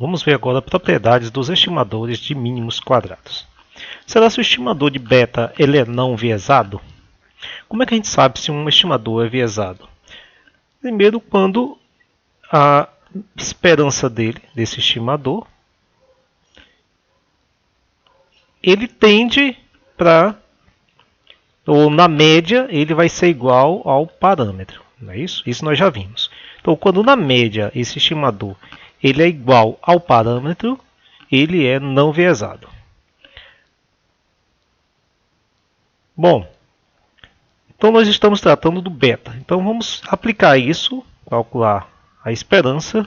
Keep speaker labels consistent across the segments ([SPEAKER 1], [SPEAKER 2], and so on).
[SPEAKER 1] vamos ver agora propriedades dos estimadores de mínimos quadrados. Será se o estimador de beta ele é não viesado? Como é que a gente sabe se um estimador é viesado? Primeiro, quando a esperança desse estimador, ele tende para, ou na média, ele vai ser igual ao parâmetro. Não é isso? Isso nós já vimos. Então, quando na média esse estimador ele é igual ao parâmetro, ele é não viesado. Bom, então nós estamos tratando do beta. Então vamos aplicar isso, calcular a esperança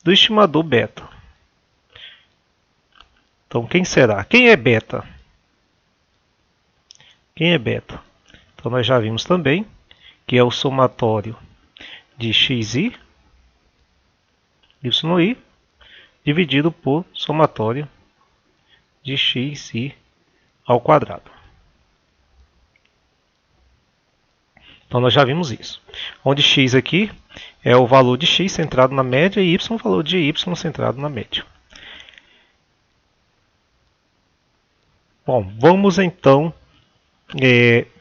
[SPEAKER 1] do estimador beta. Então quem será? Quem é beta? Quem é beta? Então nós já vimos também que é o somatório de xi, yi, dividido por somatório de xi ao quadrado. Então nós já vimos isso. Onde x aqui é o valor de x centrado na média e y o valor de y centrado na média. Bom, vamos então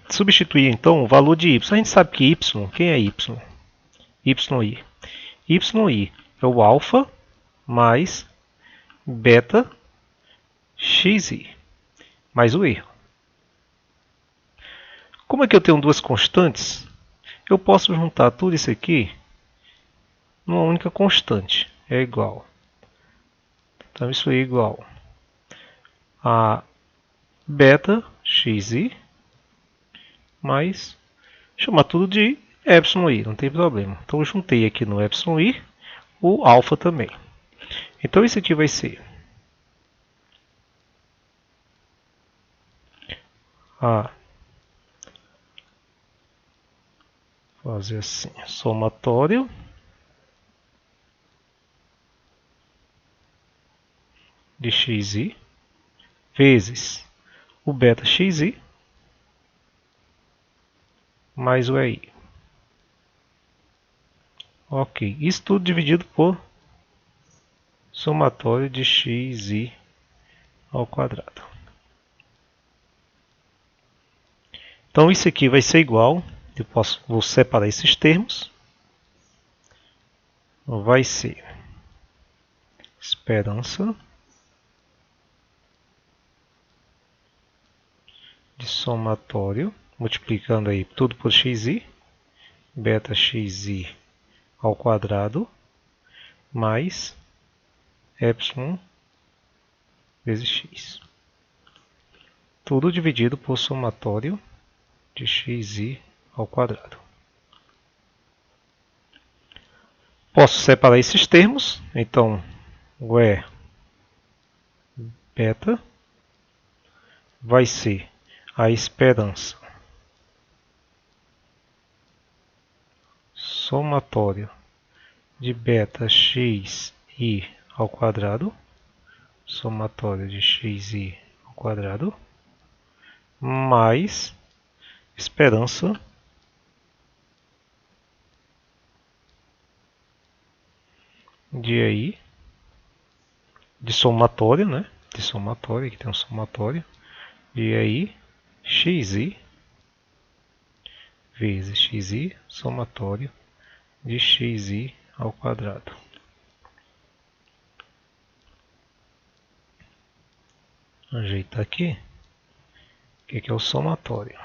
[SPEAKER 1] substituir então o valor de y. A gente sabe que y, quem é y? yi. yi é o alfa mais beta xi mais o erro. Como é que eu tenho duas constantes? Eu posso juntar tudo isso aqui numa única constante. É igual. Então isso é igual a beta xi mais, chamar tudo de epsilon i, não tem problema. Então eu juntei aqui no epsilon i o alfa também. Então isso aqui vai ser fazer assim, somatório de xi vezes o beta xi mais o ei. Ok, isso tudo dividido por somatório de xi ao quadrado. Então isso aqui vai ser igual, vou separar esses termos, vai ser esperança de somatório, multiplicando aí tudo por xi, beta xi ao quadrado, mais epsilon vezes x. Tudo dividido por somatório de xi ao quadrado. Posso separar esses termos, então o E beta vai ser a esperança somatório de beta xi ao quadrado, somatório de xi ao quadrado, mais esperança de aí de somatório, né? De somatório, aqui tem um somatório de aí xi vezes xi somatório de xi ao quadrado. Ajeitar aqui. O que é o somatório?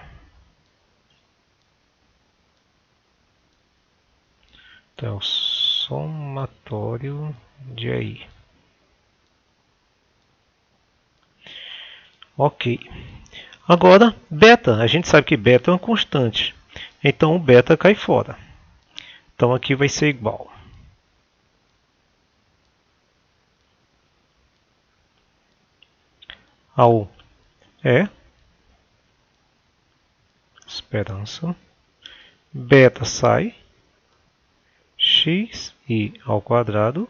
[SPEAKER 1] Então, é o somatório de aí. Ok. Agora, beta. A gente sabe que beta é uma constante. Então, o beta cai fora. Então, aqui vai ser igual ao E, esperança, beta sai, xi ao quadrado,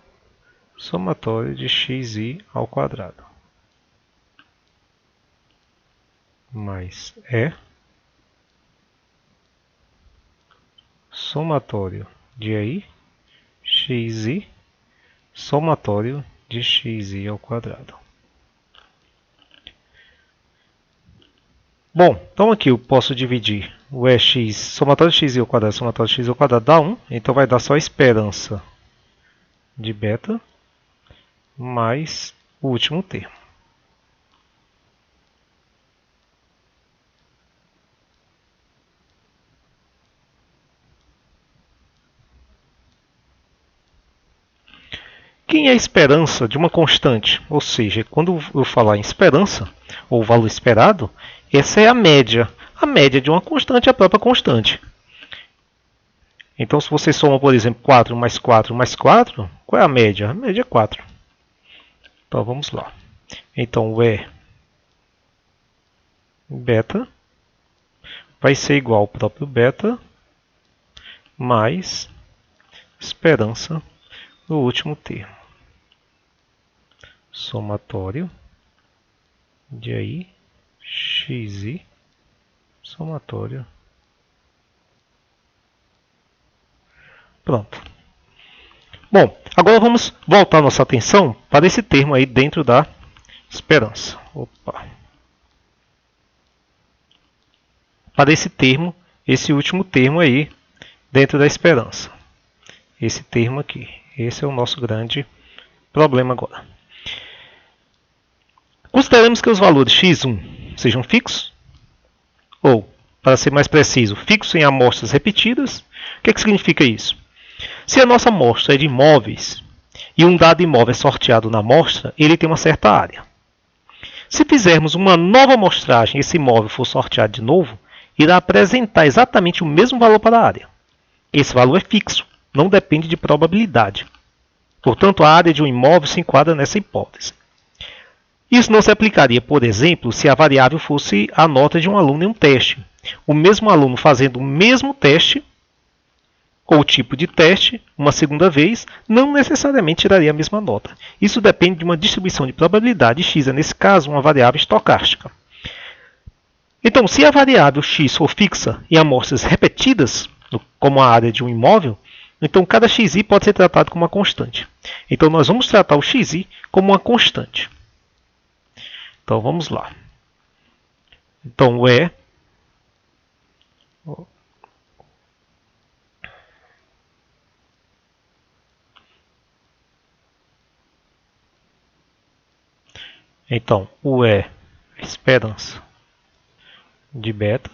[SPEAKER 1] somatório de xi ao quadrado, mais E, somatório de aí, xi, somatório de xi ao quadrado. Bom, então aqui eu posso dividir o EX, somatório de x ao quadrado, somatório de x ao quadrado dá 1, então vai dar só a esperança de beta mais o último termo. Quem é a esperança de uma constante? Ou seja, quando eu falar em esperança, ou valor esperado, essa é a média. A média de uma constante é a própria constante. Então, se você soma, por exemplo, 4 mais 4 mais 4, qual é a média? A média é 4. Então, vamos lá. Então, o E beta vai ser igual ao próprio beta mais esperança do último termo. Somatório de aí xi somatório. Pronto. Bom, agora vamos voltar nossa atenção para esse termo aí dentro da esperança. Opa. Para esse termo, esse último termo aí dentro da esperança. Esse termo aqui. Esse é o nosso grande problema agora. Consideremos que os valores x1 sejam fixos, ou, para ser mais preciso, fixos em amostras repetidas. O que significa isso? Se a nossa amostra é de imóveis e um dado imóvel é sorteado na amostra, ele tem uma certa área. Se fizermos uma nova amostragem e esse imóvel for sorteado de novo, irá apresentar exatamente o mesmo valor para a área. Esse valor é fixo, não depende de probabilidade. Portanto, a área de um imóvel se enquadra nessa hipótese. Isso não se aplicaria, por exemplo, se a variável fosse a nota de um aluno em um teste. O mesmo aluno fazendo o mesmo teste, ou tipo de teste, uma segunda vez, não necessariamente tiraria a mesma nota. Isso depende de uma distribuição de probabilidade. X é, nesse caso, uma variável estocástica. Então, se a variável x for fixa em amostras repetidas, como a área de um imóvel, então cada xi pode ser tratado como uma constante. Então, nós vamos tratar o xi como uma constante. Então, vamos lá. Então, o E esperança de beta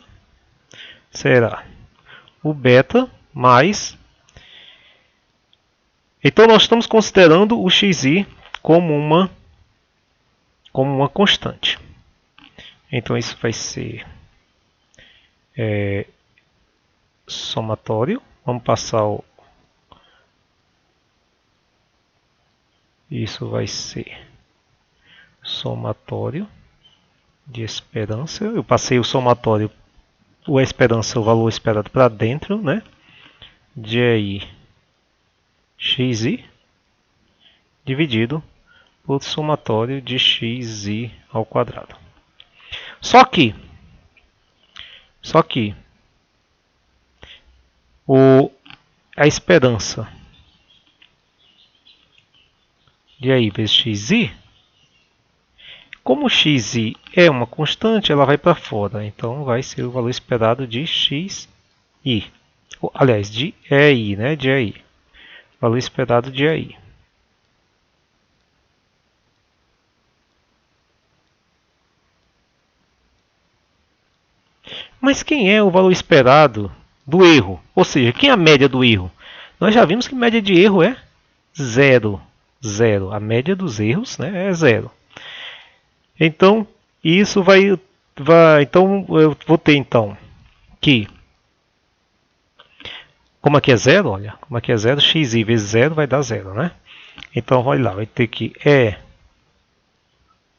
[SPEAKER 1] será o beta mais... Então, nós estamos considerando o xi como uma constante. Então, isso vai ser somatório. Vamos passar o... Isso vai ser somatório de esperança. Eu passei o somatório, a esperança, o valor esperado para dentro, né? De aí xi dividido por somatório de xi ao quadrado. Só que a esperança de aí vezes xi, como xi é uma constante, ela vai para fora. Então vai ser o valor esperado de xi. Aliás, de EI, né? De EI. Valor esperado de EI. Mas quem é o valor esperado do erro? Ou seja, quem é a média do erro? Nós já vimos que a média de erro é 0. A média dos erros, né, é 0. Então, isso vai... Então, eu vou ter então que... Como aqui é 0, olha. Como aqui é 0, xi vezes 0 vai dar 0, né? Então, vai lá. Vai ter que E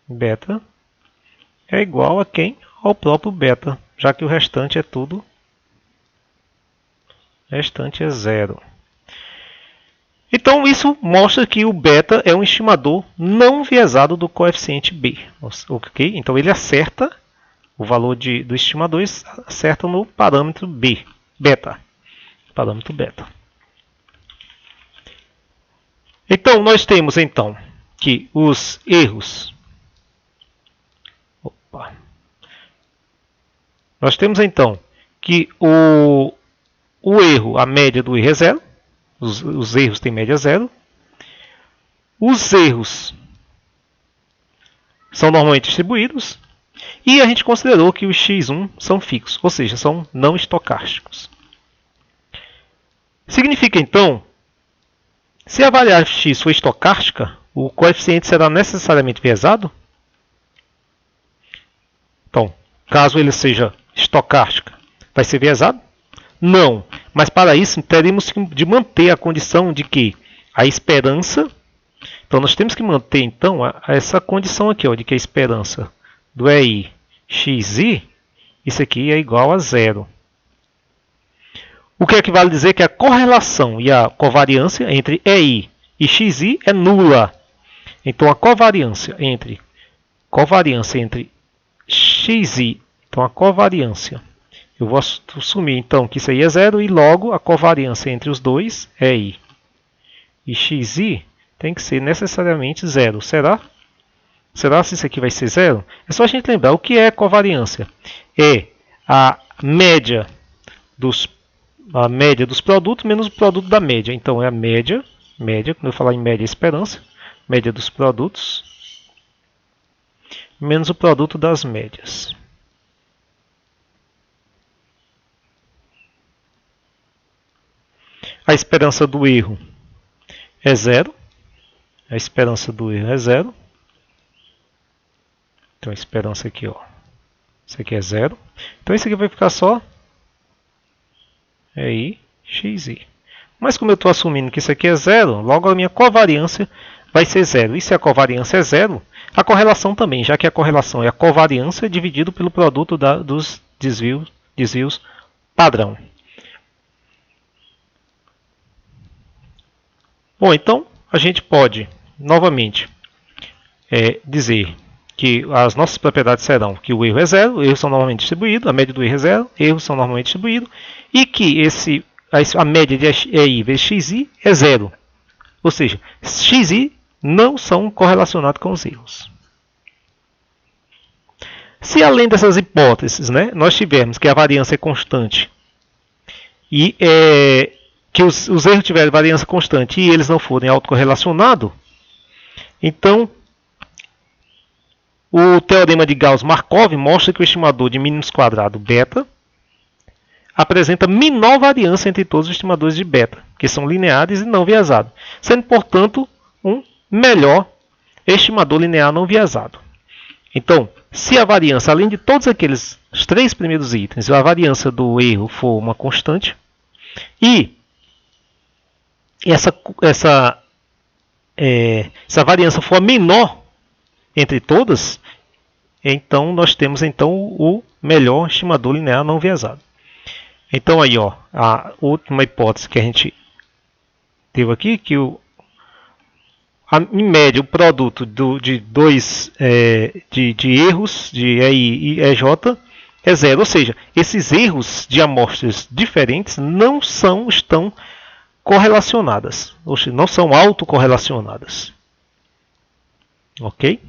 [SPEAKER 1] beta é igual a quem? Ao próprio beta, já que o restante é tudo... O restante é 0. Então, isso mostra que o beta é um estimador não viesado do coeficiente b. Okay? Então, ele acerta o valor do estimador, acerta no parâmetro b, beta. Parâmetro beta. Então, nós temos então que os erros... Opa. Nós temos então que o erro, a média do erro é zero. Os erros têm média zero. Os erros são normalmente distribuídos. E a gente considerou que os x1 são fixos, ou seja, são não estocásticos. Significa então, se a variável x for estocástica, o coeficiente será necessariamente viesado? Então, caso ele seja estocástica, vai ser viesado? Não, mas para isso teríamos de manter a condição de que a esperança... Então nós temos que manter então essa condição aqui, ó, de que a esperança do EI xi, isso aqui é igual a zero. O que equivale a dizer que a correlação e a covariância entre EI e xi é nula. Então a covariância entre xi, então a covariância, eu vou assumir então que isso aí é zero e logo a covariância entre os dois, EI e xi, tem que ser necessariamente zero. Será? Será se isso aqui vai ser zero? É só a gente lembrar o que é covariância. É a média dos produtos menos o produto da média. Então é a média, quando eu falar em média, esperança, média dos produtos menos o produto das médias. A esperança do erro é zero. A esperança do erro é zero. Então a esperança aqui, ó. Isso aqui é zero. Então isso aqui vai ficar só EI xi. Mas como eu estou assumindo que isso aqui é zero, logo a minha covariância vai ser zero. E se a covariância é zero, a correlação também, já que a correlação é a covariância dividido pelo produto dos desvios padrão. Bom, então a gente pode novamente dizer que as nossas propriedades serão que o erro é zero, erros são normalmente distribuídos, a média do erro é zero, erros são normalmente distribuídos, e que a média de EI vezes xi é zero. Ou seja, xi não são correlacionados com os erros. Se além dessas hipóteses, nós tivermos que a variância é constante e que os erros tiverem variância constante e eles não forem autocorrelacionados, então o teorema de Gauss-Markov mostra que o estimador de mínimos quadrados beta apresenta menor variância entre todos os estimadores de beta, que são lineares e não viesados, sendo, portanto, um melhor estimador linear não viesado. Então, se a variância, além de todos aqueles três primeiros itens, a variância do erro for uma constante, e essa variância for a menor entre todas, então nós temos então o melhor estimador linear não viesado. Então aí, ó, a última hipótese que a gente teve aqui, que em média o produto de erros de EI e EJ é zero, ou seja, esses erros de amostras diferentes não estão correlacionadas, ou seja, não são autocorrelacionadas. Ok?